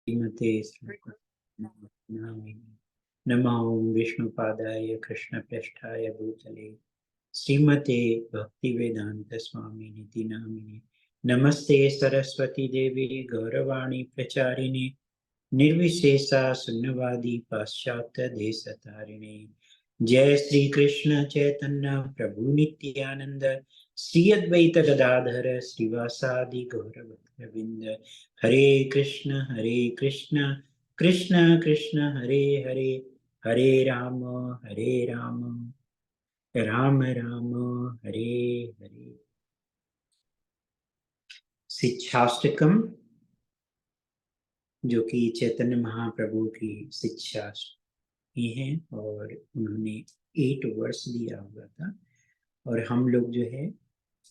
श्रीमते नमः ओं विष्णुपादाय कृष्णप्रेष्ठाय भूतले श्रीमते भक्तिवेदांत स्वामी निति नामिने नमस्ते सरस्वती देवी गौरवाणी प्रचारिणे निर्विशेषा शून्यवादी पाश्चात्य देशतारिणे। जय श्री कृष्ण चैतन्य प्रभु नित्यानंद श्री अद्वैत गदाधर श्रीवासादि गौर भक्तवृंद। हरे कृष्ण कृष्ण कृष्ण हरे हरे, हरे राम राम राम हरे हरे। शिक्षाष्टकम जो कि चैतन्य महाप्रभु की शिक्षा ही है और उन्होंने 8 वर्ष दिया हुआ था। और हम लोग जो है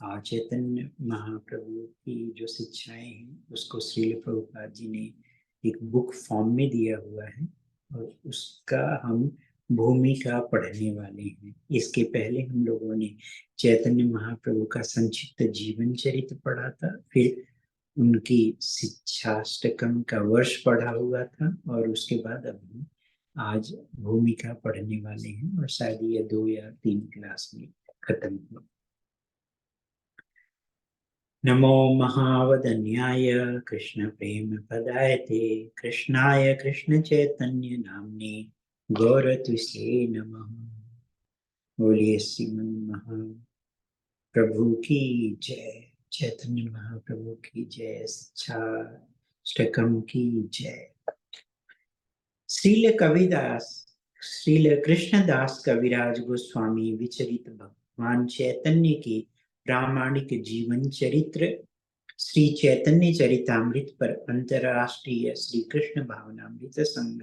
चैतन्य महाप्रभु की जो शिक्षाएं हैं उसको श्रील प्रभुपाद जी ने एक बुक फॉर्म में दिया हुआ है और उसका हम भूमिका पढ़ने वाले हैं। इसके पहले हम लोगों ने चैतन्य महाप्रभु का संक्षिप्त जीवन चरित्र पढ़ा था, फिर उनकी शिक्षाष्टकम का वर्ष पढ़ा हुआ था और उसके बाद अभी आज भूमिका पढ़ने वाले हैं और शायद ये 2 या 3 क्लास में खत्म हुआ। नमो महावदन्याय कृष्ण प्रेम पदायते कृष्णाय कृष्ण चैतन्य नामने गौरत्विषे नमः। बोलिए श्रीमन महाप्रभु की जय, चैतन्य महाप्रभु की जय, शिक्षाष्टकम की जय। श्रील कविदास श्रील कृष्णदास कविराज गोस्वामी विचरित भगवान चैतन्य के प्रामाणिक जीवन चरित्र श्री चैतन्य चरितामृत पर अंतरराष्ट्रीय श्री कृष्ण भावनामृत संघ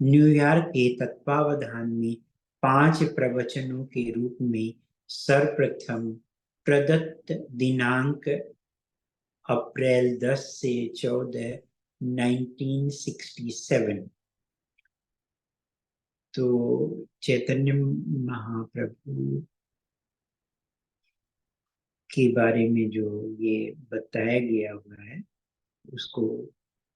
न्यूयॉर्क के तत्वावधान में 5 प्रवचनों के रूप में सर्वप्रथम प्रदत्त दिनांक अप्रैल 10 से 14 1967। तो चैतन्य महाप्रभु के बारे में जो ये बताया गया हुआ है उसको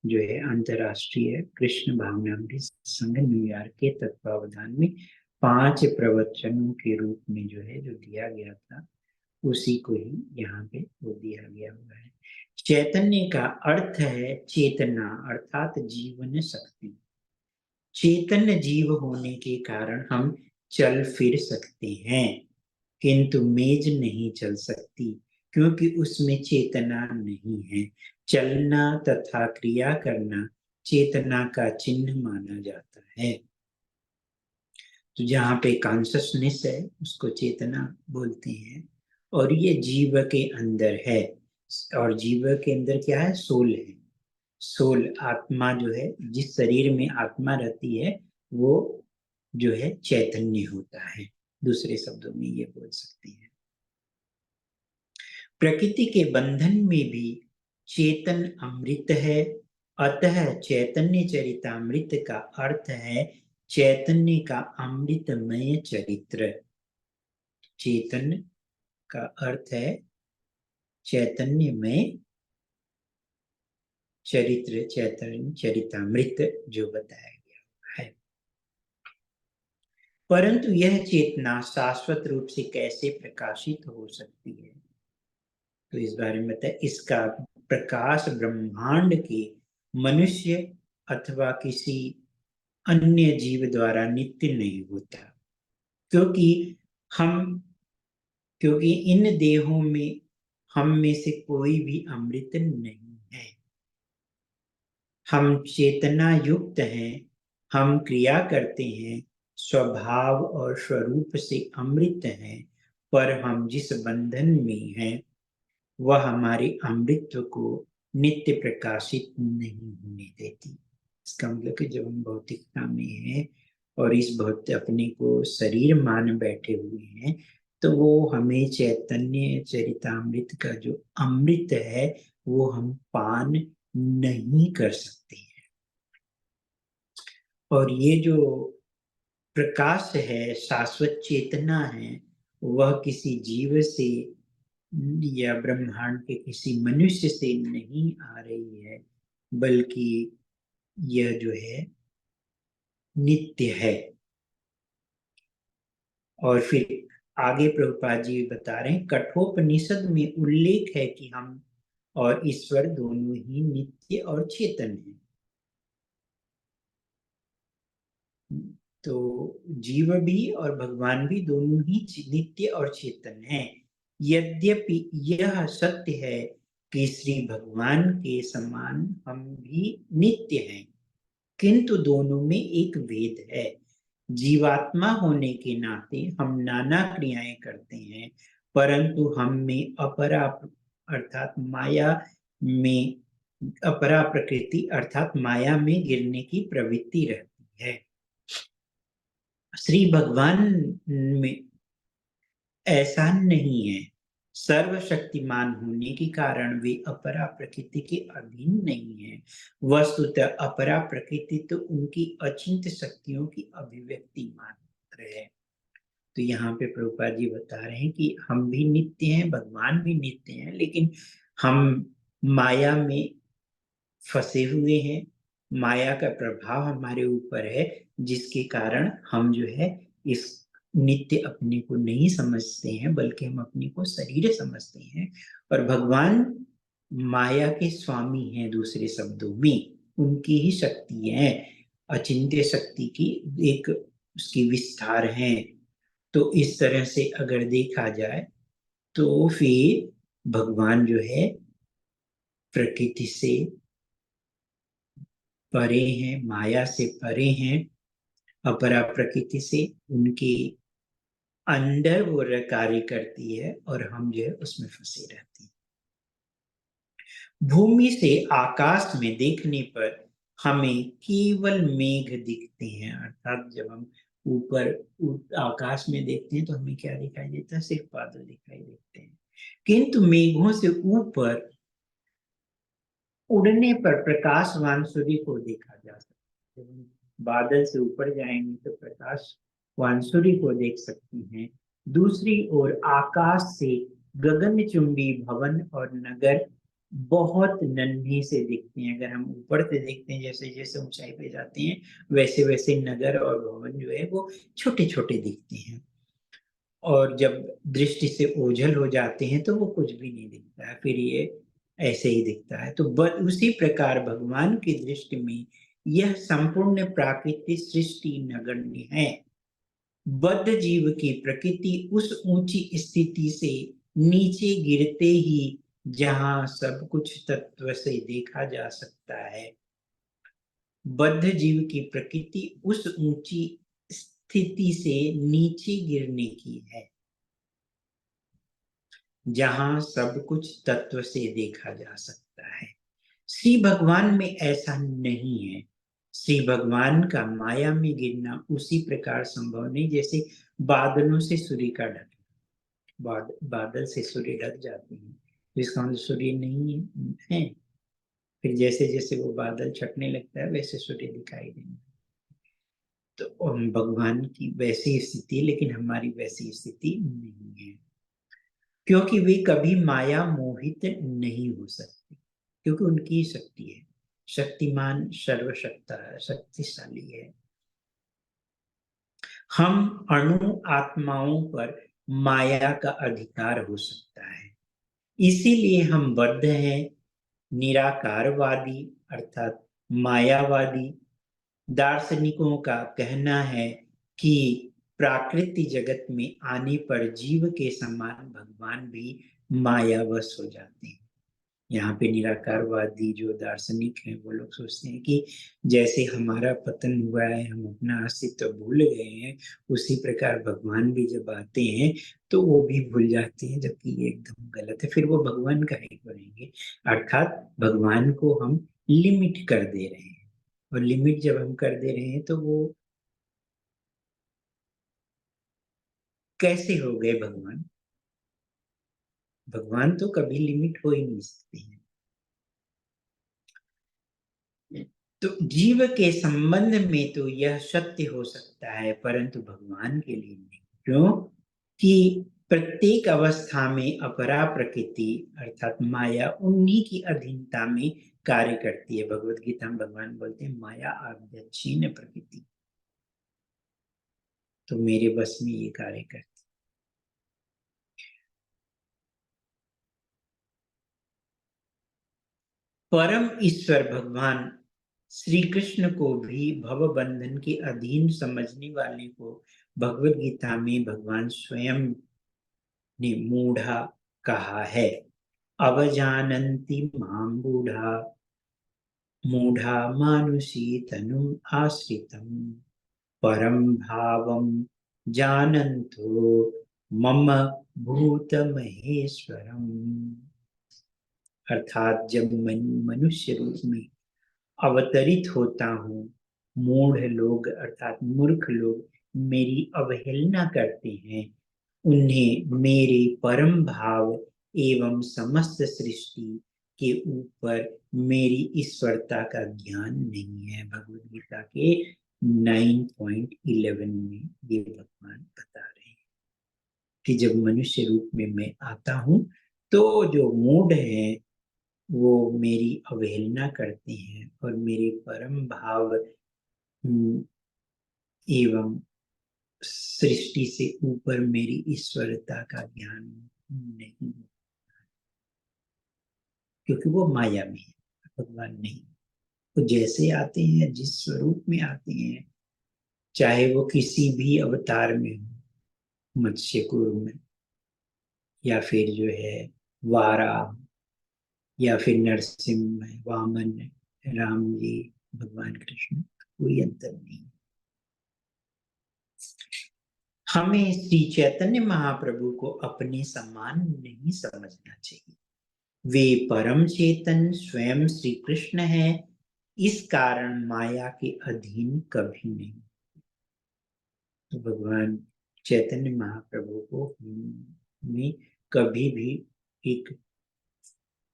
जो है अंतरराष्ट्रीय कृष्ण भावनामृत संघ न्यूयॉर्क के तत्वावधान में 5 प्रवचनों के रूप में जो है जो दिया गया था उसी को ही यहाँ पे वो दिया गया हुआ है। चैतन्य का अर्थ है चेतना अर्थात जीवन शक्ति। चेतन जीव होने के कारण हम चल फिर सकते हैं, किंतु मेज नहीं चल सकती क्योंकि उसमें चेतना नहीं है। चलना तथा क्रिया करना चेतना का चिन्ह माना जाता है। तो जहाँ पे कॉन्शसनेस है उसको चेतना बोलते हैं और ये जीव के अंदर है। और जीव के अंदर क्या है? सोल है। सोल आत्मा जो है, जिस शरीर में आत्मा रहती है वो जो है चैतन्य होता है। दूसरे शब्दों में ये बोल सकते हैं। प्रकृति के बंधन में भी चेतन अमृत है, अतः चैतन्य चरितामृत का अर्थ है चैतन्य का अमृतमय चरित्र। चेतन का अर्थ है चैतन्यमय चरित्र, चैतन्य चरितामृत जो बताया गया है। परंतु यह चेतना शाश्वत रूप से कैसे प्रकाशित हो सकती है, तो इस बारे में बताया। इसका प्रकाश ब्रह्मांड के मनुष्य अथवा किसी अन्य जीव द्वारा नित्य नहीं होता, क्योंकि इन देहों में हम में से कोई भी अमृत नहीं है। हम चेतना युक्त हैं, हम क्रिया करते हैं, स्वभाव और स्वरूप से अमृत हैं, पर हम जिस बंधन में हैं वह हमारे अमृत्व को नित्य प्रकाशित नहीं होने देती। इसका मतलब कि जब हम भौतिकता में हैं और इस भौतिक अपने को शरीर मान बैठे हुए हैं तो वो हमें चैतन्य चरितामृत का जो अमृत है वो हम पान नहीं कर सकते हैं। और ये जो प्रकाश है, शाश्वत चेतना है, वह किसी जीव से या ब्रह्मांड के किसी मनुष्य से नहीं आ रही है, बल्कि यह जो है नित्य है। और फिर आगे प्रभुपाद जी बता रहे हैं, कठोपनिषद में उल्लेख है कि हम और ईश्वर दोनों ही नित्य और चेतन हैं। तो जीव भी और भगवान भी दोनों ही नित्य और चेतन हैं। यद्यपि यह सत्य है कि श्री भगवान के समान हम भी नित्य हैं, किंतु दोनों में एक भेद है। जीवात्मा होने के नाते हम नाना क्रियाएं करते हैं, परंतु हम में अपरा अर्थात माया में अपरा प्रकृति अर्थात माया में गिरने की प्रवृत्ति रहती है। श्री भगवान में ऐसा नहीं है। सर्वशक्तिमान होने के कारण वे अपरा प्रकृति के अधीन नहीं है। वस्तुतः अपरा प्रकृति तो उनकी अचिंत्य शक्तियों की अभिव्यक्ति मात्र है। तो यहाँ पे प्रभुपाद जी बता रहे हैं कि हम भी नित्य हैं, भगवान भी नित्य हैं, लेकिन हम माया में फंसे हुए हैं। माया का प्रभाव हमारे ऊपर है, जिसके कारण हम जो है इस नित्य अपने को नहीं समझते हैं, बल्कि हम अपने को शरीर समझते हैं। और भगवान माया के स्वामी हैं, दूसरे शब्दों में उनकी ही शक्ति है, अचिंत्य शक्ति की एक उसकी विस्तार है। तो इस तरह से अगर देखा जाए तो फिर भगवान जो है प्रकृति से परे हैं, माया से परे हैं, अपरा प्रकृति से उनके अंदर वो कार्य करती है और हम जो है उसमें फंसे रहते हैं। भूमि से आकाश में देखने पर हमें केवल मेघ दिखते हैं, अर्थात जब हम ऊपर आकाश में देखते हैं तो हमें क्या दिखाई देता है? सिर्फ बादल दिखाई देते हैं। किंतु मेघों से ऊपर उड़ने पर प्रकाशवान सूर्य को देखा जा सकता है। जब हम बादल से ऊपर जाएंगे तो प्रकाशवान सूर्य को देख सकते हैं। दूसरी ओर आकाश से गगनचुंबी भवन और नगर बहुत नन्हे से दिखते हैं। अगर हम ऊपर से देखते हैं, जैसे जैसे ऊंचाई पे जाते हैं, वैसे वैसे नगर और भवन जो है वो छोटे छोटे दिखते हैं। और जब दृष्टि से ओझल हो जाते हैं तो वो कुछ भी नहीं दिखता है, फिर ये ऐसे ही दिखता है। तो उसी प्रकार भगवान की दृष्टि में यह संपूर्ण प्राकृतिक सृष्टि नगण्य है। बद्ध जीव की प्रकृति उस ऊंची स्थिति से नीचे गिरते ही जहां सब कुछ तत्व से देखा जा सकता है। बद्ध जीव की प्रकृति उस ऊंची स्थिति से नीचे गिरने की है जहां सब कुछ तत्व से देखा जा सकता है। श्री भगवान में ऐसा नहीं है। श्री भगवान का माया में गिरना उसी प्रकार संभव नहीं जैसे बादलों से सूर्य का ढकना। बादल से सूर्य ढक जाते हैं तो इसका मतलब सूर्य नहीं है। फिर जैसे जैसे वो बादल छटने लगता है वैसे सूर्य दिखाई देने। तो हम भगवान की वैसी स्थिति, लेकिन हमारी वैसी स्थिति नहीं है, क्योंकि वे कभी माया मोहित नहीं हो सकते, क्योंकि उनकी शक्ति है। शक्तिमान सर्वशक्ता है, शक्तिशाली है। हम अणु आत्माओं पर माया का अधिकार हो सकता है, इसीलिए हम बद्ध हैं। निराकारवादी अर्थात मायावादी दार्शनिकों का कहना है कि प्राकृतिक जगत में आने पर जीव के समान भगवान भी मायावश हो जाते हैं। यहाँ पे निराकारवादी जो दार्शनिक हैं वो लोग सोचते हैं कि जैसे हमारा पतन हुआ है, हम अपना अस्तित्व भूल गए हैं, उसी प्रकार भगवान भी जब आते हैं तो वो भी भूल जाते हैं, जबकि ये एकदम गलत है। फिर वो भगवान का ही करेंगे, अर्थात भगवान को हम लिमिट कर दे रहे हैं। और लिमिट जब हम कर दे रहे हैं तो वो कैसे हो गए भगवान? भगवान तो कभी लिमिट हो ही नहीं सकते हैं। तो जीव के संबंध में तो यह सत्य हो सकता है, परंतु भगवान के लिए नहीं। क्यों? कि प्रत्येक अवस्था में अपरा प्रकृति अर्थात माया उन्हीं की अधीनता में कार्य करती है। भगवत गीता में भगवान बोलते हैं माया आद्यक्षीण प्रकृति, तो मेरे बस में ये कार्य करती। परम ईश्वर भगवान श्री कृष्ण को भी भव बंधन के अधीन समझने वाले को भगवत गीता में भगवान स्वयं ने मूढ़ा कहा है। अवजानन्ति मां मूढ़ा, मूढ़ा मानुषी तनु आश्रितम, परम भावम जानन्तो मम भूत महेश्वरम। अर्थात जब मैं मनुष्य रूप में अवतरित होता हूँ, मूढ़ लोग अर्थात मूर्ख लोग मेरी अवहेलना करते हैं, उन्हें मेरे परम भाव एवं समस्त सृष्टि के ऊपर मेरी ईश्वरता का ज्ञान नहीं है। भगवद गीता के 9.11 में ये भगवान बता रहे हैं कि जब मनुष्य रूप में मैं आता हूँ तो जो मूढ़ है वो मेरी अवहेलना करते हैं और मेरे परम भाव एवं सृष्टि से ऊपर मेरी ईश्वरता का ज्ञान नहीं, क्योंकि वो माया में है, भगवान नहीं। वो जैसे आते हैं, जिस स्वरूप में आते हैं, चाहे वो किसी भी अवतार में हो, मत्स्य कूर्म में, या फिर जो है वाराह, या फिर नरसिंह, वामन, राम जी, भगवान कृष्ण, कोई अंतर नहीं। हमें श्री चैतन्य महाप्रभु को अपने समान नहीं समझना चाहिए। वे परम चेतन स्वयं श्री कृष्ण है, इस कारण माया के अधीन कभी नहीं। तो भगवान चैतन्य महाप्रभु को हमें कभी भी एक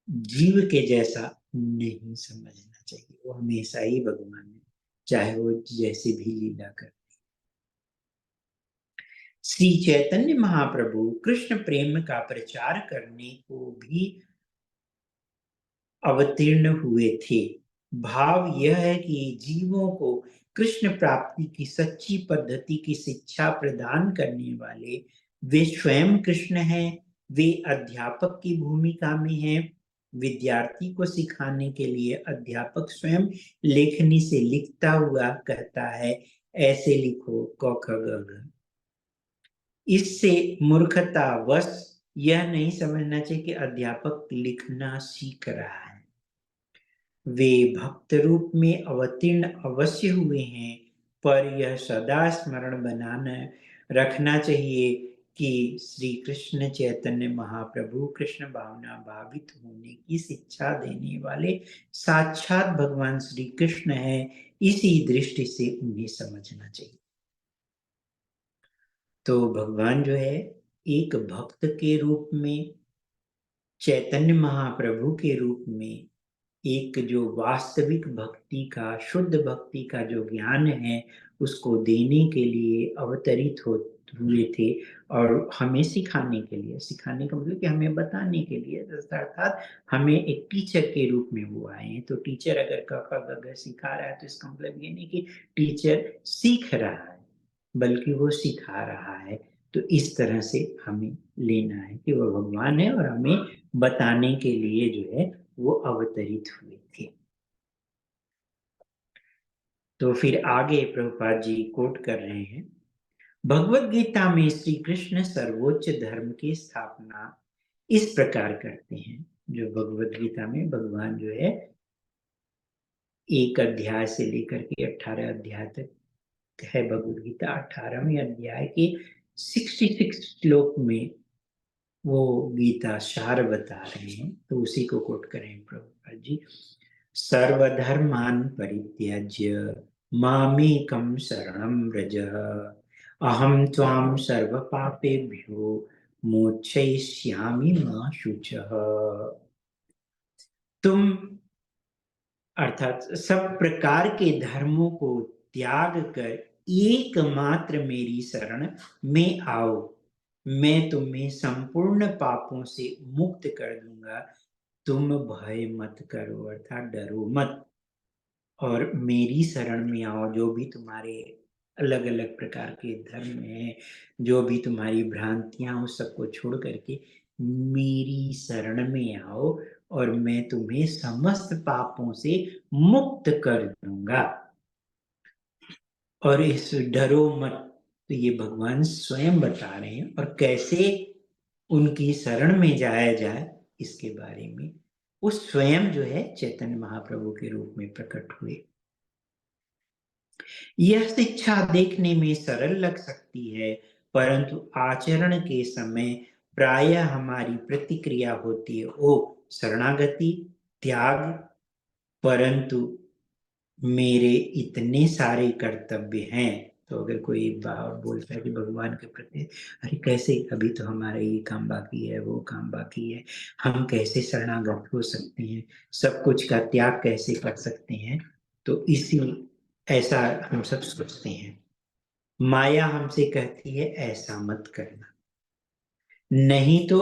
जीव के जैसा नहीं समझना चाहिए। वो हमेशा ही भगवान है, चाहे वो जैसे भी लीला कर। श्री चैतन्य महाप्रभु कृष्ण प्रेम का प्रचार करने को भी अवतीर्ण हुए थे। भाव यह है कि जीवों को कृष्ण प्राप्ति की सच्ची पद्धति की शिक्षा प्रदान करने वाले वे स्वयं कृष्ण हैं। वे अध्यापक की भूमिका में हैं। विद्यार्थी को सिखाने के लिए अध्यापक स्वयं लेखनी से लिखता हुआ कहता है, ऐसे लिखो क ख ग घ। इससे मूर्खतावश यह नहीं समझना चाहिए कि अध्यापक लिखना सीख रहा है। वे भक्त रूप में अवतीर्ण अवश्य हुए हैं, पर यह सदा स्मरण बनाना रखना चाहिए कि श्री कृष्ण चैतन्य महाप्रभु कृष्ण भावना भावित होने की शिक्षा देने वाले साक्षात भगवान श्री कृष्ण है। इसी दृष्टि से उन्हें समझना चाहिए। तो भगवान जो है एक भक्त के रूप में, चैतन्य महाप्रभु के रूप में, एक जो वास्तविक भक्ति का, शुद्ध भक्ति का जो ज्ञान है उसको देने के लिए अवतरित हुए थे, और हमें सिखाने के लिए। सिखाने का मतलब कि हमें बताने के लिए, अर्थात हमें एक टीचर के रूप में वो आए हैं। तो टीचर अगर क ख ग घ सिखा रहा है तो इसका मतलब ये नहीं कि टीचर सीख रहा है, बल्कि वो सिखा रहा है। तो इस तरह से हमें लेना है कि वो भगवान है और हमें बताने के लिए जो है वो अवतरित हुए थे। तो फिर आगे प्रभुपाद जी कोट कर रहे हैं, भगवत गीता में श्री कृष्ण सर्वोच्च धर्म की स्थापना इस प्रकार करते हैं। जो भगवत गीता में भगवान जो है एक अध्याय से लेकर के 18 अध्याय तक है भगवत गीता, 18वें अध्याय के 66 श्लोक में वो गीता सार बता रहे हैं। तो उसी को कोट करें प्रभुपाद जी, सर्वधर्मान् परित्यज्य मामेकं शरणं व्रज, अहं त्वां सर्वपापेभ्यो मोक्षयिष्यामि मा शुचः। तुम अर्थात सब प्रकार के धर्मों को त्याग कर एकमात्र मेरी शरण में आओ, मैं तुम्हें संपूर्ण पापों से मुक्त कर दूंगा। तुम भय मत करो, अर्थात डरो मत, और मेरी शरण में आओ। जो भी तुम्हारे अलग अलग प्रकार के धर्म हैं, जो भी तुम्हारी भ्रांतियां, उस सबको छोड़ करके मेरी शरण में आओ, और मैं तुम्हें समस्त पापों से मुक्त कर दूंगा। और इस डरो मत, तो ये भगवान स्वयं बता रहे हैं, और कैसे उनकी शरण में जाया जाए इसके बारे में वो स्वयं जो है चैतन्य महाप्रभु के रूप में प्रकट हुए। यह शिक्षा देखने में सरल लग सकती है, परंतु आचरण के समय प्रायः हमारी प्रतिक्रिया होती है, ओ शरणागति, त्याग, परंतु मेरे इतने सारे कर्तव्य हैं। तो अगर कोई बोलता है कि भगवान के प्रति, अरे कैसे, अभी तो हमारा ये काम बाकी है, वो काम बाकी है, हम कैसे शरणागत हो सकते हैं, सब कुछ का त्याग कैसे कर सकते हैं। तो इसी ऐसा हम सब सोचते हैं। माया हमसे कहती है ऐसा मत करना, नहीं तो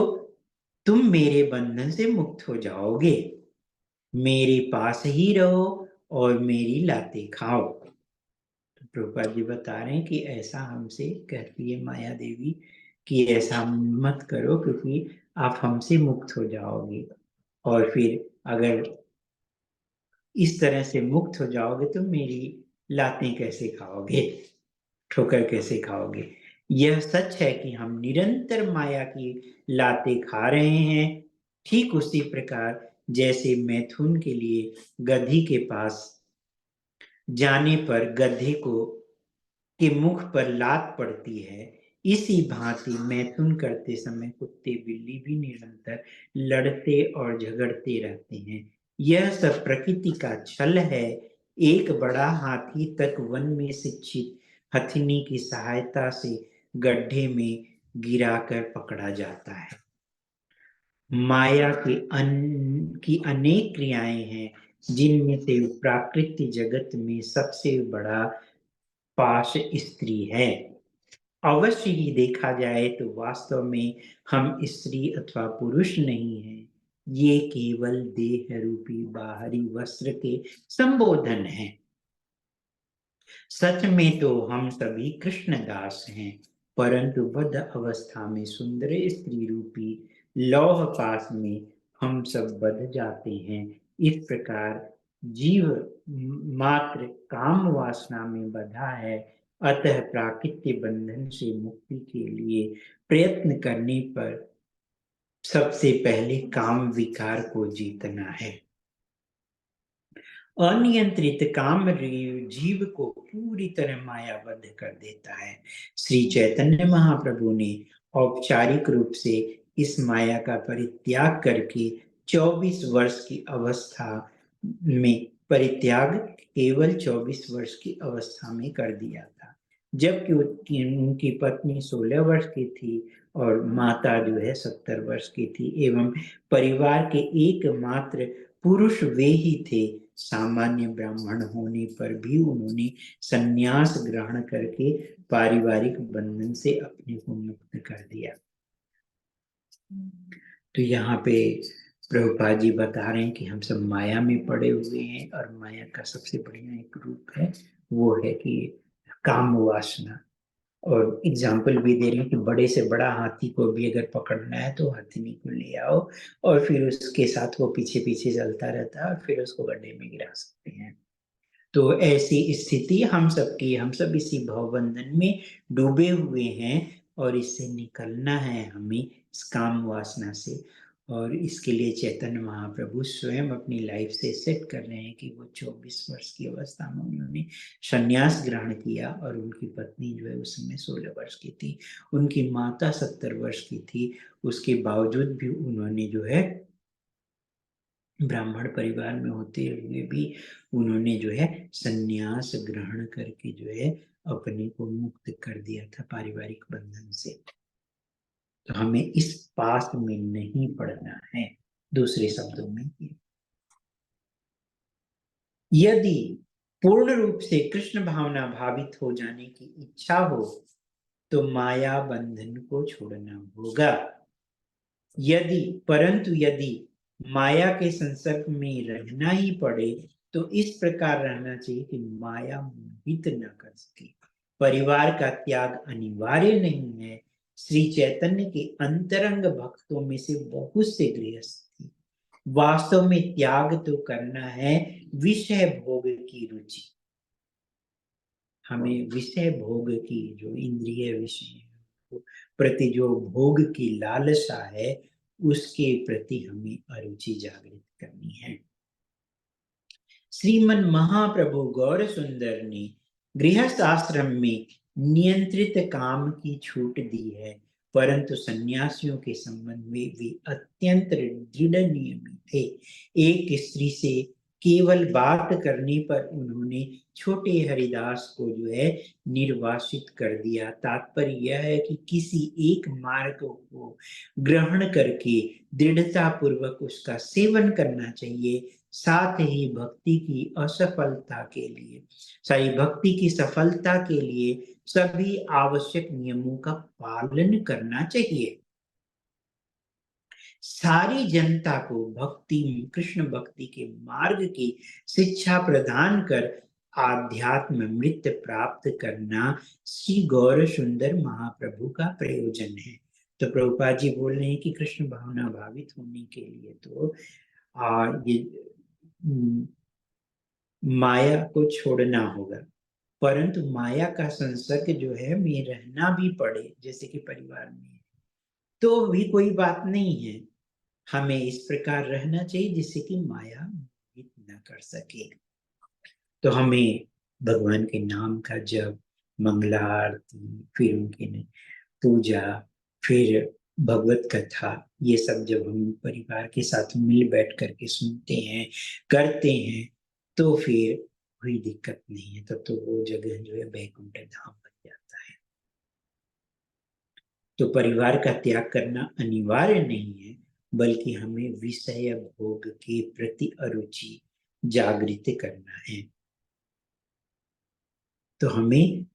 तुम मेरे बंधन से मुक्त हो जाओगे, मेरे पास ही रहो और मेरी लातें खाओ। तो प्रभुपाद जी बता रहे हैं कि ऐसा हमसे कहती है माया देवी कि ऐसा मत करो, क्योंकि आप हमसे मुक्त हो जाओगे, और फिर अगर इस तरह से मुक्त हो जाओगे तो मेरी लातें कैसे खाओगे, ठोकर कैसे खाओगे। यह सच है कि हम निरंतर माया की लातें खा रहे हैं। ठीक उसी प्रकार जैसे मैथुन के लिए गधी के पास जाने पर गधे को के मुख पर लात पड़ती है, इसी भांति मैथुन करते समय कुत्ते बिल्ली भी निरंतर लड़ते और झगड़ते रहते हैं। यह सब प्रकृति का छल है। एक बड़ा हाथी तक वन में शिक्षित हथिनी की सहायता से गड्ढे में गिराकर पकड़ा जाता है। माया की अनेक क्रियाएं हैं, जिनमें से प्राकृतिक जगत में सबसे बड़ा पाश स्त्री है। अवश्य ही देखा जाए तो वास्तव में हम स्त्री अथवा पुरुष नहीं हैं, ये केवल देह रूपी बाहरी वस्त्र के संबोधन हैं। सच में तो हम सभी कृष्णदास हैं, परंतु बद्ध अवस्था में सुंदर स्त्री रूपी लौह पास में हम सब बध जाते हैं। इस प्रकार जीव मात्र काम वासना में बधा है, अतः प्राकृतिक बंधन से मुक्ति के लिए प्रयत्न करने पर सबसे पहले काम विकार को जीतना है। अनियंत्रित काम जीव को पूरी तरह मायाबद्ध कर देता है। श्री चैतन्य महाप्रभु ने औपचारिक रूप से इस माया का परित्याग करके 24 वर्ष की अवस्था में परित्याग केवल 24 वर्ष की अवस्था में कर दिया था, जबकि उनकी पत्नी 16 वर्ष की थी और माता जो है 70 वर्ष की थी, एवं परिवार के एकमात्र पुरुष वे ही थे। सामान्य ब्राह्मण होने पर भी उन्होंने संन्यास ग्रहण करके पारिवारिक बंधन से अपने को मुक्त कर दिया। तो यहाँ पे प्रभुपाद जी बता रहे हैं कि हम सब माया में पड़े हुए हैं, और माया का सबसे बढ़िया एक रूप है, वो है कि काम वासना। और एग्जाम्पल भी दे रहे हैं कि बड़े से बड़ा हाथी को भी अगर पकड़ना है तो हथिनी को ले आओ, और फिर उसके साथ वो पीछे पीछे चलता रहता है, और फिर उसको गड्ढे में गिरा सकते हैं। तो ऐसी स्थिति हम सबकी, हम सब इसी भवबंधन में डूबे हुए हैं, और इससे निकलना है हमें, इस काम वासना से। और इसके लिए चैतन्य महाप्रभु स्वयं अपनी लाइफ से सेट कर रहे हैं कि वो 24 वर्ष की अवस्था में उन्होंने संन्यास ग्रहण किया, और उनकी पत्नी जो है उस समय 16 वर्ष की थी, उनकी माता 70 वर्ष की थी। उसके बावजूद भी उन्होंने जो है ब्राह्मण परिवार में होते हुए भी उन्होंने जो है संन्यास ग्रहण करके जो है अपने को मुक्त कर दिया था पारिवारिक बंधन से। तो हमें इस पास में नहीं पड़ना है। दूसरे शब्दों में, यदि पूर्ण रूप से कृष्ण भावना भावित हो जाने की इच्छा हो तो माया बंधन को छोड़ना होगा। परंतु यदि माया के संसर्ग में रहना ही पड़े तो इस प्रकार रहना चाहिए कि माया मोहित न कर सके। परिवार का त्याग अनिवार्य नहीं है। श्री चैतन्य के अंतरंग भक्तों में से बहुत से गृहस्थ थे। वास्तव में त्याग तो करना है विषय भोग की रुचि। हमें विषय भोग की, जो इंद्रिय विषय प्रति जो भोग की लालसा है, उसके प्रति हमें अरुचि जागृत करनी है। श्रीमन महाप्रभु गौर सुंदर ने गृहस्थ आश्रम में नियंत्रित काम की छूट दी है, परंतु सन्यासियों के संबंध में वे अत्यंत दृढ़ नियमी थे। एक स्त्री से केवल बात करने पर उन्होंने छोटे हरिदास को जो है निर्वासित कर दिया। तात्पर्य यह है कि किसी एक मार्ग को ग्रहण करके दृढ़ता पूर्वक उसका सेवन करना चाहिए। साथ ही भक्ति की असफलता के लिए, भक्ति की सफलता के लिए सभी आवश्यक नियमों का पालन करना चाहिए। सारी जनता को भक्ति, कृष्ण भक्ति के मार्ग की शिक्षा प्रदान कर आध्यात्म अमृत प्राप्त करना श्री गौर सुंदर महाप्रभु का प्रयोजन है। तो प्रभुपाद जी बोल रहे हैं कि कृष्ण भावना भावित होने के लिए तो ये माया को छोड़ना होगा, परंतु माया का संसर्ग जो है में रहना भी पड़े, जैसे कि परिवार में, तो भी कोई बात नहीं है। हमें इस प्रकार रहना चाहिए जिससे कि माया मोहित न कर सके। तो हमें भगवान के नाम का जप, मंगला आरती, फिर उनके पूजा, फिर भगवत कथा, ये सब जब हम परिवार के साथ मिल बैठ करके सुनते हैं, करते हैं, तो फिर कोई दिक्कत नहीं है। तब तो वो जगह जो है वैकुंठ धाम बन जाता है। तो परिवार का त्याग करना अनिवार्य नहीं है, बल्कि हमें विषय भोग के प्रति अरुचि जागृत करना है। तो हमें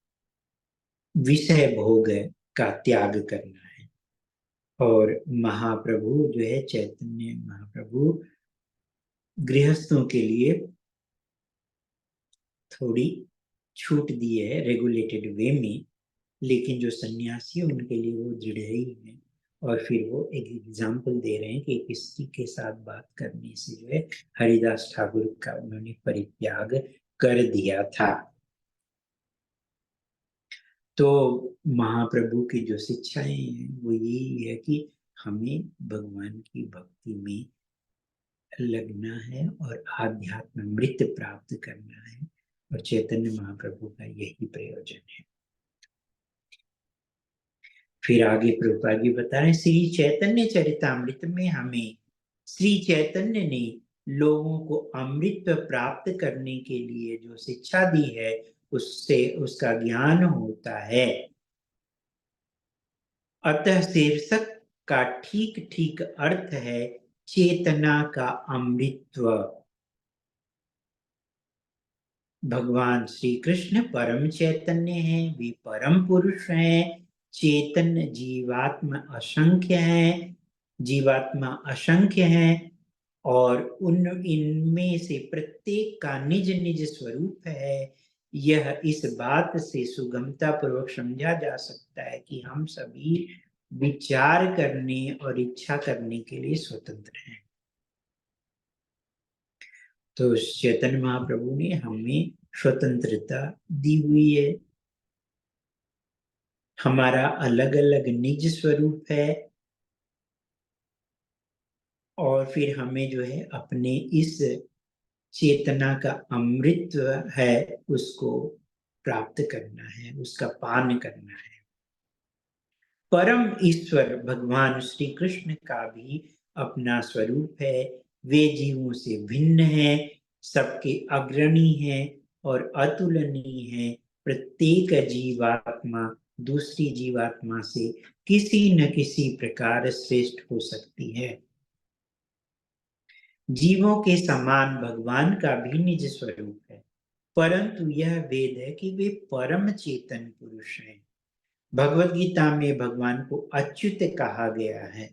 विषय भोग का त्याग करना है। और महाप्रभु जो है, चैतन्य महाप्रभु गृहस्थों के लिए थोड़ी छूट दी है रेगुलेटेड वे में, लेकिन जो सन्यासी है उनके लिए वो दृढ़ ही है। और फिर वो एक एग्जाम्पल दे रहे हैं कि किसी के साथ बात करने से जो है हरिदास ठाकुर का उन्होंने परित्याग कर दिया था। तो महाप्रभु की जो शिक्षाएं हैं वो यही है कि हमें भगवान की भक्ति में लगना है और आध्यात्म अमृत प्राप्त करना है, और चैतन्य महाप्रभु का यही प्रयोजन है। फिर आगे प्रभुपाद जी बता रहे हैं, श्री चैतन्य चरितामृत में हमें श्री चैतन्य ने लोगों को अमृत प्राप्त करने के लिए जो शिक्षा दी है, उससे उसका ज्ञान होता है। अतः शीर्षक का ठीक ठीक अर्थ है चेतना का अमृतत्व। भगवान श्री कृष्ण परम चैतन्य हैं, वे परम पुरुष हैं। चेतन जीवात्मा असंख्य हैं, जीवात्मा असंख्य हैं, और उन इनमें से प्रत्येक का निज निज स्वरूप है। यह इस बात से सुगमता पूर्वक समझा जा सकता है कि हम सभी विचार करने और इच्छा करने के लिए स्वतंत्र हैं। तो चैतन्य महाप्रभु ने हमें स्वतंत्रता दी हुई है। हमारा अलग अलग निज स्वरूप है, और फिर हमें जो है अपने इस चेतना का अमृत है उसको प्राप्त करना है, उसका पान करना है। परम ईश्वर भगवान श्री कृष्ण का भी अपना स्वरूप है। वे जीवों से भिन्न हैं, सबके अग्रणी हैं और अतुलनीय हैं। प्रत्येक जीवात्मा दूसरी जीवात्मा से किसी न किसी प्रकार श्रेष्ठ हो सकती है। जीवों के समान भगवान का भी निज स्वरूप है, परंतु यह वेद है कि वे परम चेतन पुरुष हैं। भगवत गीता में भगवान को अच्युत कहा गया है।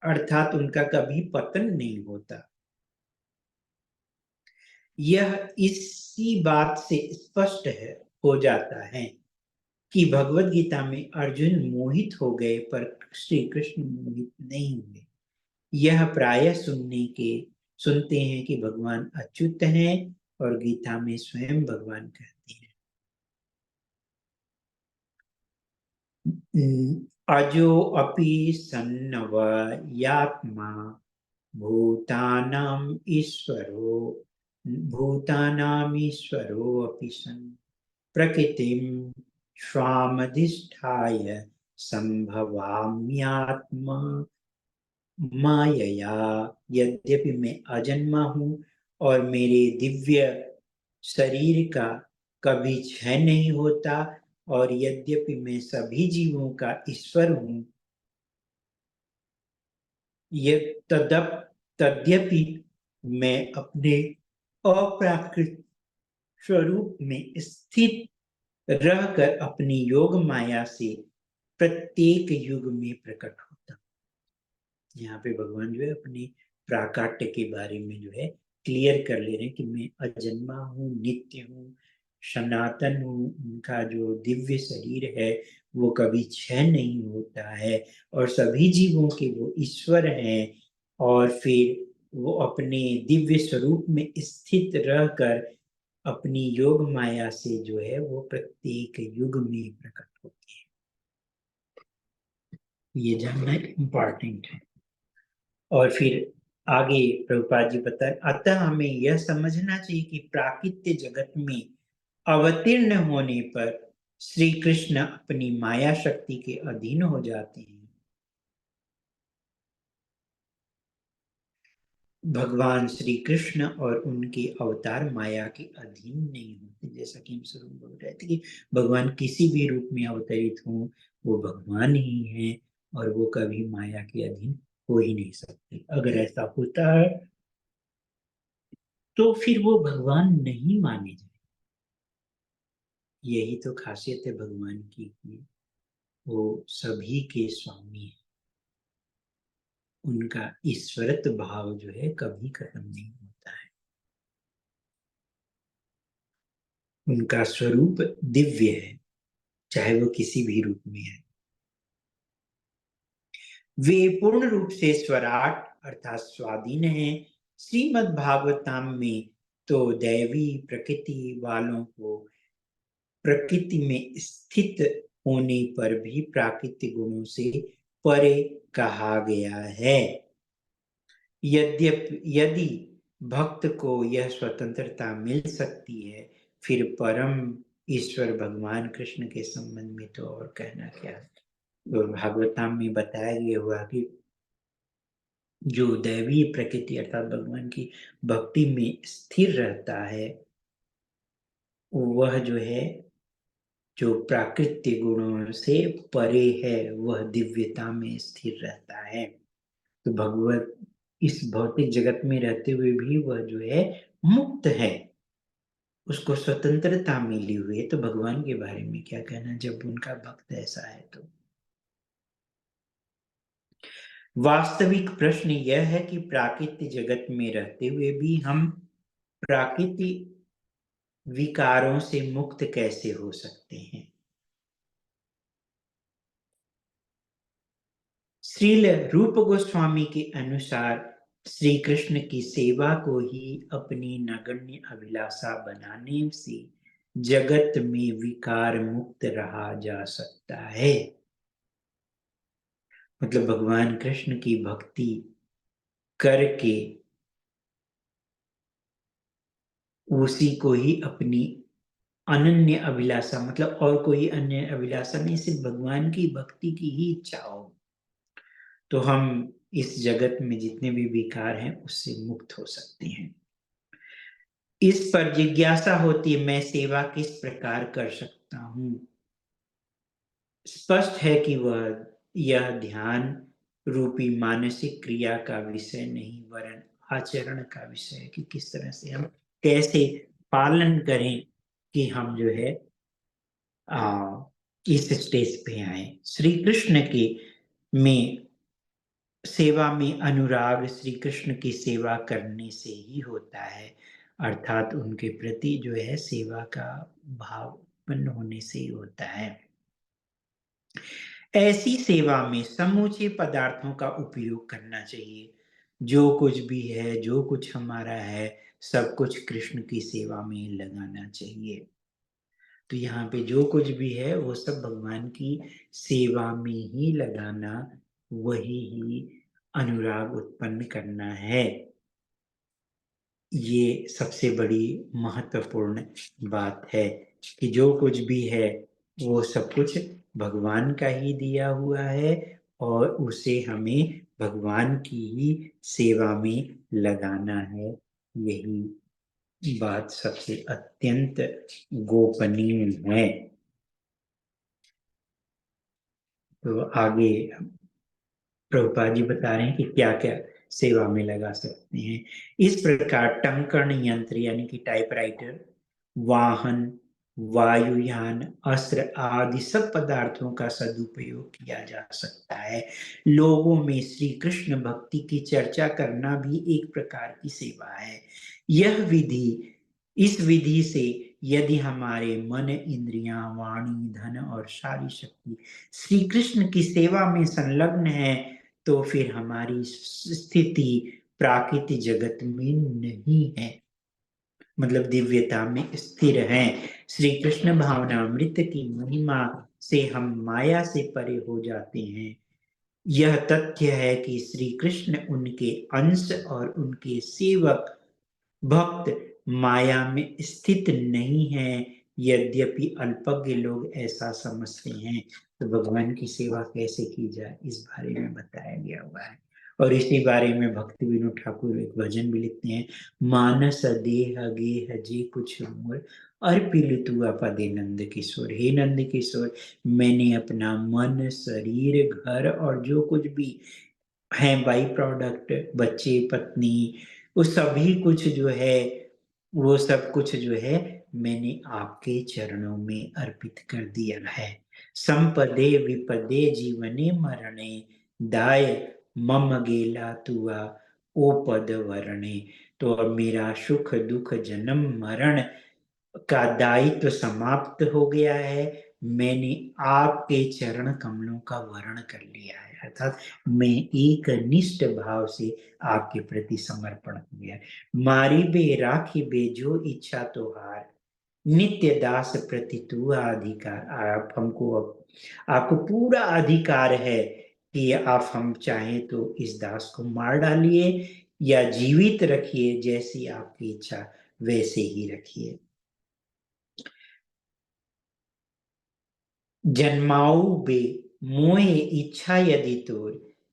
अर्थात उनका कभी पतन नहीं होता। यह इसी बात से स्पष्ट हो जाता है कि भगवत गीता में अर्जुन मोहित हो गए पर श्री कृष्ण मोहित नहीं हुए। यह प्रायः सुनते हैं कि भगवान अच्युत हैं और गीता में स्वयं भगवान कहते हैं, अजो अपि सन्नवयात्मा भूतानाम ईश्वरो भूतानाम ईश्वरो अपि सन् प्रकृतिम स्वामधिष्ठाय संभवाम्यात्मा मायया। यद्यपि मैं अजन्मा हूँ और मेरे दिव्य शरीर का कभी क्षय नहीं होता, और यद्यपि मैं सभी जीवों का ईश्वर हूँ, तद्यपि मैं अपने अप्राकृत स्वरूप में स्थित रहकर अपनी योग माया से प्रत्येक युग में प्रकट होता। यहाँ पे भगवान जो है अपनी प्राकाट्य के बारे में जो है क्लियर कर ले रहे हैं कि मैं अजन्मा हूँ, नित्य हूँ, सनातन हूँ। उनका जो दिव्य शरीर है वो कभी क्षय नहीं होता है, और सभी जीवों के वो ईश्वर हैं, और फिर वो अपने दिव्य स्वरूप में स्थित रहकर अपनी योग माया से जो है वो प्रत्येक युग में प्रकट होते हैं। ये जानना इम्पॉर्टेंट है। और फिर आगे प्रभुपाद जी बताए, अतः हमें यह समझना चाहिए कि प्राकृत्य जगत में अवतीर्ण होने पर श्री कृष्ण अपनी माया शक्ति के अधीन हो जाते हैं। भगवान श्री कृष्ण और उनके अवतार माया के अधीन नहीं होते। जैसा कि हम शुरू में बोल रहे थे कि भगवान किसी भी रूप में अवतरित हो, वो भगवान ही हैं, और वो कभी माया के अधीन हो ही नहीं सकते। अगर ऐसा होता है तो फिर वो भगवान नहीं माने जाए। यही तो खासियत है भगवान की कि वो सभी के स्वामी है। उनका ईश्वरत्व भाव जो है कभी खत्म नहीं होता है। उनका स्वरूप दिव्य है, चाहे वो किसी भी रूप में है। वे पूर्ण रूप से स्वराट अर्थात स्वाधीन है। श्रीमद् भागवतम में तो दैवी प्रकृति वालों को प्रकृति में स्थित होने पर भी प्राकृतिक गुणों से परे कहा गया है। यदि भक्त को यह स्वतंत्रता मिल सकती है, फिर परम ईश्वर भगवान कृष्ण के संबंध में तो और कहना क्या है। तो भागवतम में बताया गया हुआ कि जो दैवी प्रकृति अर्थात भगवान की भक्ति में स्थिर रहता है, वह जो है जो प्राकृतिक गुणों से परे है, वह दिव्यता में स्थिर रहता है। तो भगवत इस भौतिक जगत में रहते हुए भी वह जो है मुक्त है, उसको स्वतंत्रता मिली हुई है। तो भगवान के बारे में क्या कहना जब उनका भक्त ऐसा है। तो वास्तविक प्रश्न यह है कि प्राकृतिक जगत में रहते हुए भी हम प्राकृतिक विकारों से मुक्त कैसे हो सकते हैं। श्रील रूप गोस्वामी के अनुसार श्री कृष्ण की सेवा को ही अपनी नगण्य अभिलाषा बनाने से जगत में विकार मुक्त रहा जा सकता है। मतलब भगवान कृष्ण की भक्ति करके उसी को ही अपनी अनन्य अभिलाषा, मतलब और कोई अन्य अभिलाषा नहीं, सिर्फ भगवान की भक्ति की ही इच्छा हो, तो हम इस जगत में जितने भी विकार हैं उससे मुक्त हो सकते हैं। इस पर जिज्ञासा होती है, मैं सेवा किस प्रकार कर सकता हूँ। स्पष्ट है कि वह यह ध्यान रूपी मानसिक क्रिया का विषय नहीं, वरन आचरण का विषय है कि किस तरह से हम कैसे पालन करें कि हम जो है इस स्टेज पे आए। श्री कृष्ण के में सेवा में अनुराग श्री कृष्ण की सेवा करने से ही होता है, अर्थात उनके प्रति जो है सेवा का भाव उत्पन्न होने से ही होता है। ऐसी सेवा में समूचे पदार्थों का उपयोग करना चाहिए। जो कुछ भी है, जो कुछ हमारा है, सब कुछ कृष्ण की सेवा में लगाना चाहिए। तो यहाँ पे जो कुछ भी है वो सब भगवान की सेवा में ही लगाना, वही ही अनुराग उत्पन्न करना है। ये सबसे बड़ी महत्वपूर्ण बात है कि जो कुछ भी है वो सब कुछ भगवान का ही दिया हुआ है और उसे हमें भगवान की ही सेवा में लगाना है। यही बात सबसे अत्यंत गोपनीय है। तो आगे प्रभुपाद जी बता रहे हैं कि क्या क्या सेवा में लगा सकते हैं। इस प्रकार टंकण यंत्र यानी कि टाइपराइटर, वाहन, वायुयान, अस्त्र आदि सब पदार्थों का सदुपयोग किया जा सकता है। लोगों में श्री कृष्ण भक्ति की चर्चा करना भी एक प्रकार की सेवा है। यह विधि इस विधि से यदि हमारे मन, इंद्रियां, वाणी, धन और सारी शक्ति श्री कृष्ण की सेवा में संलग्न है, तो फिर हमारी स्थिति प्राकृतिक जगत में नहीं है, मतलब दिव्यता में स्थिर है। श्री कृष्ण भावनामृत की महिमा से हम माया से परे हो जाते हैं। यह तथ्य है कि श्री कृष्ण उनके अंश और उनके सेवक भक्त माया में स्थित नहीं है, यद्यपि अल्पज्ञ लोग ऐसा समझते हैं। तो भगवान की सेवा कैसे की जाए इस बारे में बताया गया हुआ है। और इसी बारे में भक्ति विनोद ठाकुर एक भजन भी लिखते हैं, मानस देह गेह जे कुछ मोर अर्पिल तू अपदे नंद किशोर। हे नंद किशोर, मैंने अपना मन, शरीर, घर और जो कुछ भी है बाई प्रोडक्ट, बच्चे, पत्नी, वो सभी कुछ जो है, वो सब कुछ जो है मैंने आपके चरणों में अर्पित कर दिया है। संपदे विपदे जीवने मरणे दाय मम गेला तुआ ओ पद वरणे। तो अब मेरा सुख दुख जन्म मरण का दायित्व समाप्त हो गया है। मैंने आपके चरण कमलों का वर्ण कर लिया है, अर्थात मैं एक निष्ठ भाव से आपके प्रति समर्पण हो गया। मारी बे राखी बे जो इच्छा तो हार, नित्य दास प्रति तू अधिकार। आप हमको, आपको पूरा अधिकार है कि आप हम चाहें तो इस दास को मार डालिए या जीवित रखिए, जैसी आपकी इच्छा वैसे ही रखिए। जन्माऊ बे मोहे इच्छा यदि तोर,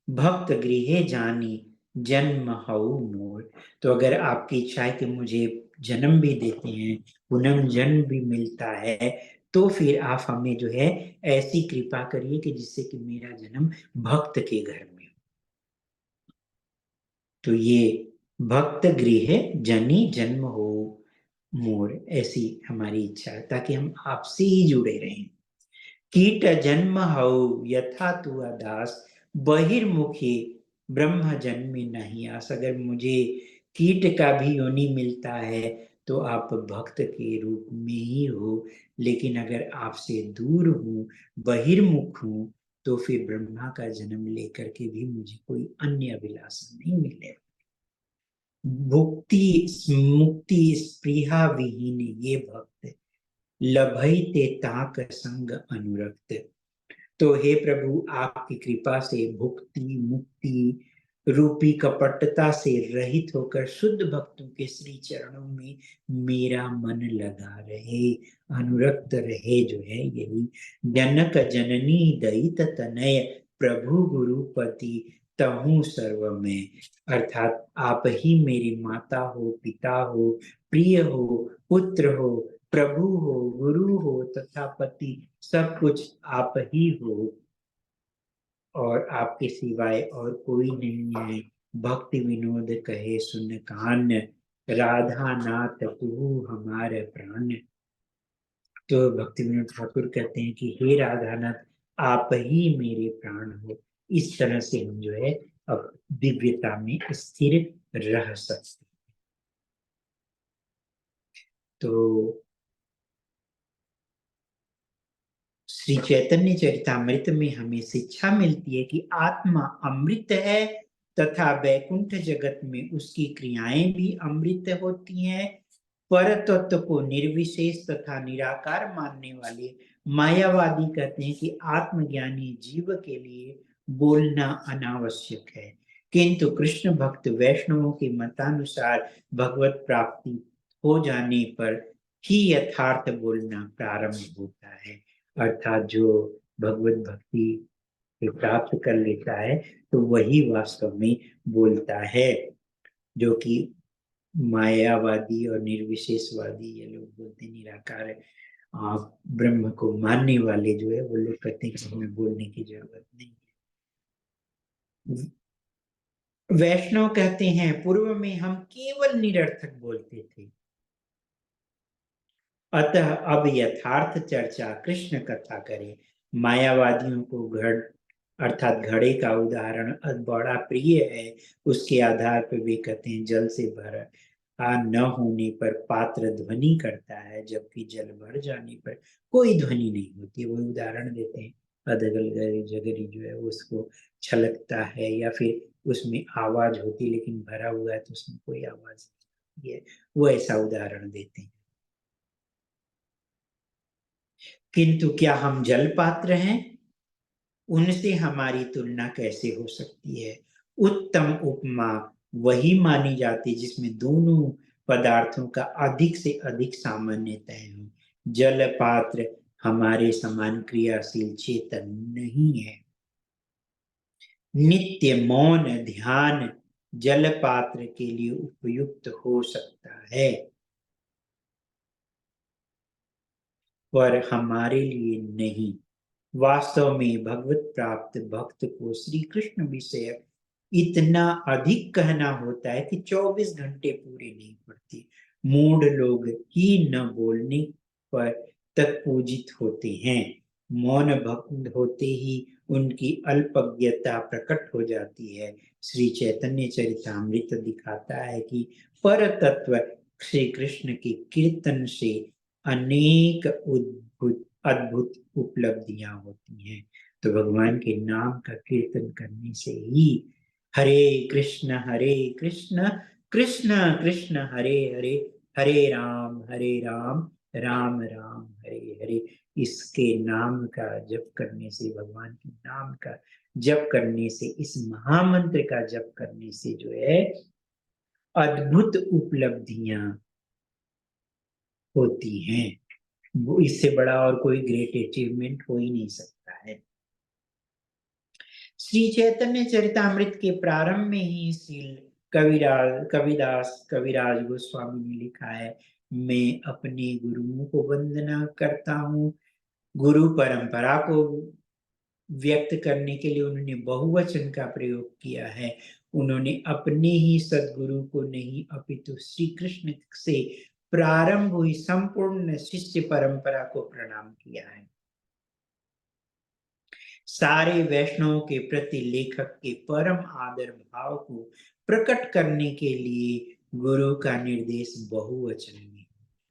भक्त गृहे जानी जन्म हऊ मोर। तो अगर आपकी इच्छा है कि मुझे जन्म भी देते हैं, पुनर्जन्म भी मिलता है, तो फिर आप हमें जो है ऐसी कृपा करिए कि जिससे कि मेरा जन्म भक्त के घर में हो। तो ये भक्त गृह जनी जन्म हो मोर, ऐसी हमारी इच्छा है ताकि हम आपसे ही जुड़े रहें। कीट जन्म हऊ यथा तू दास, बहिर्मुखी ब्रह्म जन्म नहीं आस। अगर मुझे कीट का भी योनि मिलता है तो आप भक्त के रूप में ही हो, लेकिन अगर आपसे दूर हूँ, बहिर्मुख हूँ, तो फिर ब्रह्मा का जन्म लेकर के भी मुझे कोई अन्य अभिलाषा नहीं मिलेगा। भुक्ति मुक्ति स्पृहा विहीन ये भक्त, लभई ते ताक संग अनुरक्त। तो हे प्रभु, आपकी कृपा से भुक्ति मुक्ति रूपी कपटता से रहित होकर शुद्ध भक्तों के श्री चरणों में मेरा मन लगा रहे, अनुरक्त रहे, जो है यही। जनक जननी दयित तनय, प्रभु गुरुपति तहु सर्व में। अर्थात आप ही मेरी माता हो, पिता हो, प्रिय हो, पुत्र हो, प्रभु हो, गुरु हो तथा पति, सब कुछ आप ही हो और आपके सिवाय और कोई नहीं है। भक्ति विनोद कहे सुन कान, राधा नाथ तू हमारे प्राण। तो भक्ति विनोद ठाकुर कहते हैं कि हे राधा नाथ, आप ही मेरे प्राण हो। इस तरह से हम जो है अब दिव्यता में स्थिर रह सकते। तो श्री चैतन्य चरितामृत में हमें शिक्षा मिलती है कि आत्मा अमृत है तथा वैकुंठ जगत में उसकी क्रियाएं भी अमृत होती हैं। पर तत्व को निर्विशेष तथा निराकार मानने वाले मायावादी कहते हैं कि आत्मज्ञानी जीव के लिए बोलना अनावश्यक है, किंतु कृष्ण भक्त वैष्णवों के मतानुसार भगवत प्राप्ति हो जाने पर ही यथार्थ बोलना प्रारंभ होता है। अर्थात जो भगवत भक्ति प्राप्त कर लेता है तो वही वास्तव में बोलता है। जो कि मायावादी और निर्विशेषवादी ये लोग बोलते हैं निराकार ब्रह्म को मानने वाले जो है वो लोग कहते हैं कि हमें बोलने की जरूरत नहीं है। वैष्णव कहते हैं पूर्व में हम केवल निरर्थक बोलते थे, अतः अब यथार्थ चर्चा कृष्ण कथा करें। मायावादियों को घड़ अर्थात घड़े का उदाहरण बड़ा प्रिय है। उसके आधार पर वे कहते हैं जल से भरा न होने पर पात्र ध्वनि करता है, जबकि जल भर जाने पर कोई ध्वनि नहीं होती। वो उदाहरण देते हैं अदगल जगरी जो है उसको छलकता है या फिर उसमें आवाज होती, लेकिन भरा हुआ है तो उसमें कोई आवाज नहीं है। वो ऐसा उदाहरण देते हैं। किंतु क्या हम जल पात्र हैं? उनसे हमारी तुलना कैसे हो सकती है? उत्तम उपमा वही मानी जाती जिसमें दोनों पदार्थों का अधिक से अधिक सामान्यतः हो। जल पात्र हमारे समान क्रियाशील चेतन नहीं है। नित्य मौन ध्यान जल पात्र के लिए उपयुक्त हो सकता है, पर हमारे लिए नहीं। वास्तव में भगवत प्राप्त भक्त को श्री कृष्ण विषय इतना अधिक कहना होता है कि 24 घंटे पूरे नहीं पड़ते। मूढ़ लोग ही न बोलने पर तक पूजित होते हैं। मौन भक्त होते ही उनकी अल्पज्ञता प्रकट हो जाती है। श्री चैतन्य चरितामृत दिखाता है कि पर तत्व श्री कृष्ण के कीर्तन से अनेक अद्भुत उपलब्धियां होती हैं। तो भगवान के नाम का कीर्तन करने से ही हरे कृष्ण कृष्ण कृष्ण हरे हरे, हरे राम राम राम हरे हरे, इसके नाम का जप करने से, भगवान के नाम का जप करने से, इस महामंत्र का जप करने से जो है अद्भुत उपलब्धियां होती हैं। वो इससे बड़ा और कोई ग्रेट अचीवमेंट हो ही नहीं सकता है। श्री चैतन्य चरितामृत के प्रारंभ में ही श्री कविराज गोस्वामी ने लिखा है, मैं अपने गुरुओं को वंदना करता हूँ। गुरु परंपरा को व्यक्त करने के लिए उन्होंने बहुवचन का प्रयोग किया है। उन्होंने अपने ही सदगुरु को नहीं अपितु श्री कृष्ण से प्रारंभ हुई संपूर्ण शिष्य परंपरा को प्रणाम किया है। सारे वैष्णवों के प्रति लेखक के परम आदर भाव को प्रकट करने के लिए गुरु का निर्देश बहुवचन में।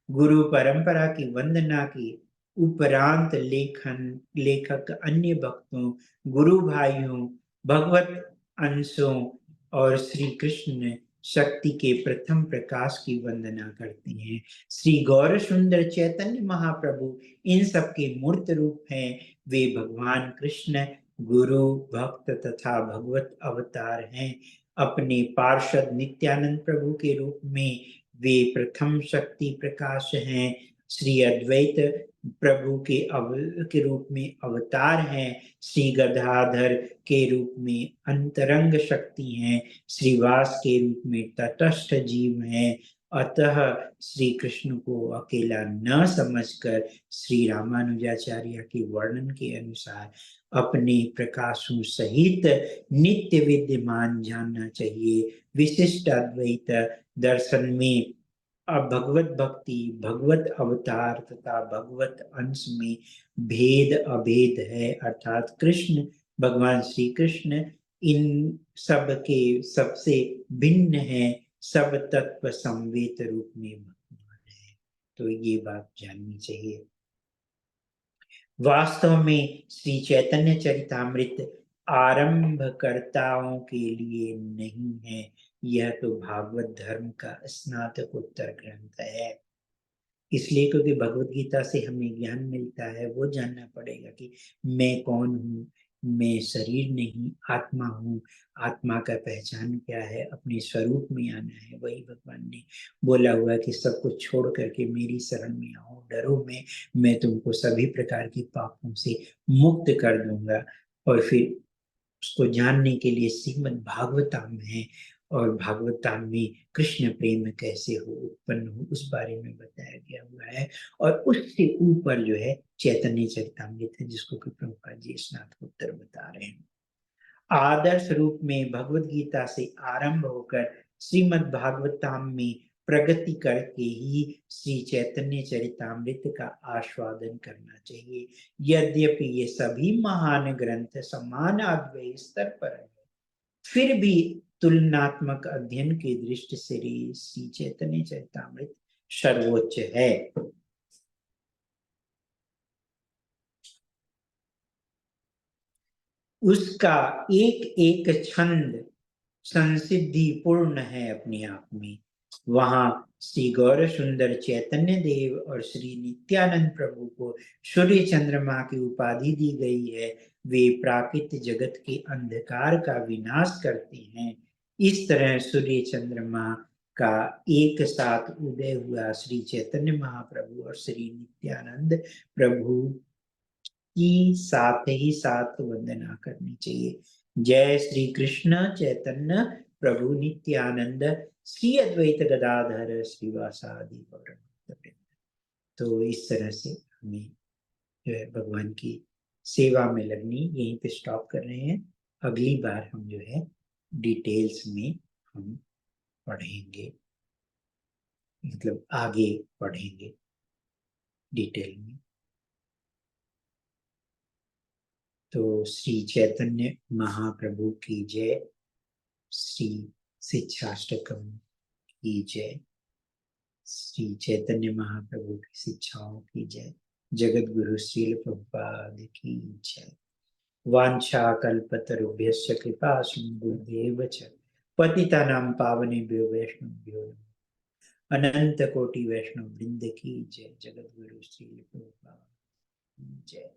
गुरु परंपरा की वंदना की उपरांत लेखक अन्य भक्तों, गुरु भाइयों, भगवत अंशों और श्री कृष्ण शक्ति के प्रथम प्रकाश की वंदना करते हैं। श्री गौर सुंदर चैतन्य महाप्रभु इन सबके मूर्त रूप हैं। वे भगवान कृष्ण गुरु भक्त तथा भगवत अवतार हैं। अपने पार्षद नित्यानंद प्रभु के रूप में वे प्रथम शक्ति प्रकाश हैं। श्री अद्वैत प्रभु के रूप में अवतार हैं। श्री गदाधर के रूप में अंतरंग शक्ति हैं। श्रीवास के रूप में तटस्थ जीव हैं। अतः श्री कृष्ण को अकेला न समझकर श्री रामानुजाचार्य के वर्णन के अनुसार अपने प्रकाशों सहित नित्य विद्यमान जानना चाहिए। विशिष्ट अद्वैत दर्शन में भगवत भक्ति, भगवत अवतार तथा भगवत अंश में भेद अभेद है। अर्थात कृष्ण भगवान श्री कृष्ण इन सब के सबसे भिन्न है, सब तत्व संवेत रूप में भगवान है। तो ये बात जाननी चाहिए। वास्तव में श्री चैतन्य चरितामृत आरंभकर्ताओं के लिए नहीं है, यह तो भागवत धर्म का स्नातकोत्तर ग्रंथ है। इसलिए क्योंकि भगवत गीता से हमें ज्ञान मिलता है, वो जानना पड़ेगा कि मैं कौन हूँ, मैं शरीर नहीं आत्मा हूँ, आत्मा का पहचान क्या है, अपने स्वरूप में आना है। वही भगवान ने बोला हुआ है कि सब कुछ छोड़ करके मेरी शरण में आओ, डरो मैं तुमको सभी प्रकार की पापों से मुक्त कर दूंगा। और फिर उसको जानने के लिए श्रीमद् भागवतम है, और भागवतम में कृष्ण प्रेम कैसे हो उत्पन्न हो उस बारे में बताया गया हुआ है। और उससे ऊपर जो है चैतन्य चरितामृत है, जिसको कि प्रभुपाद जी स्नातकोत्तर बता रहे हैं। आदर्श रूप में भगवत गीता से आरंभ होकर श्रीमद् भागवतम में प्रगति करके ही श्री चैतन्य चरितामृत का आस्वादन करना चाहिए। यद्यपि ये सभी महान ग्रंथ समान अद्वैय स्तर पर है, फिर भी तुलनात्मक अध्ययन की दृष्टि से श्री चैतन्य चरितामृत सर्वोच्च है। उसका एक एक छंद संसिद्धि पूर्ण है अपने आप में। वहां श्री गौर सुंदर चैतन्य देव और श्री नित्यानंद प्रभु को सूर्य चंद्रमा की उपाधि दी गई है। वे प्राकृत जगत के अंधकार का विनाश करते हैं। इस तरह सूर्य चंद्रमा का एक साथ उदय हुआ श्री चैतन्य महाप्रभु और श्री नित्यानंद प्रभु की साथ ही साथ वंदना करनी चाहिए। जय श्री कृष्ण चैतन्य प्रभु नित्यानंद श्री अद्वैत गदाधर श्रीवासादि गौरभक्त। तो इस तरह से हमें जो है भगवान की सेवा में लगनी। यहीं पे स्टॉप कर रहे हैं। अगली बार हम जो है डिटेल्स में हम पढ़ेंगे, मतलब आगे पढ़ेंगे डिटेल में। तो श्री चैतन्य महाप्रभु की जय, श्री शिक्षाष्टकम की जय, श्री चैतन्य महाप्रभु की शिक्षाओं की जय, जगत गुरु श्रील प्रभुपाद की जय। वांछा कल्पतरुभ्यश्च कृपा सिंधुभ्येव च पतितानां पावनेभ्यो वैष्णवेभ्यो अनंत कोटि वैष्णव वृंद की जय। जगत गुरु श्रील प्रभुपाद की जय।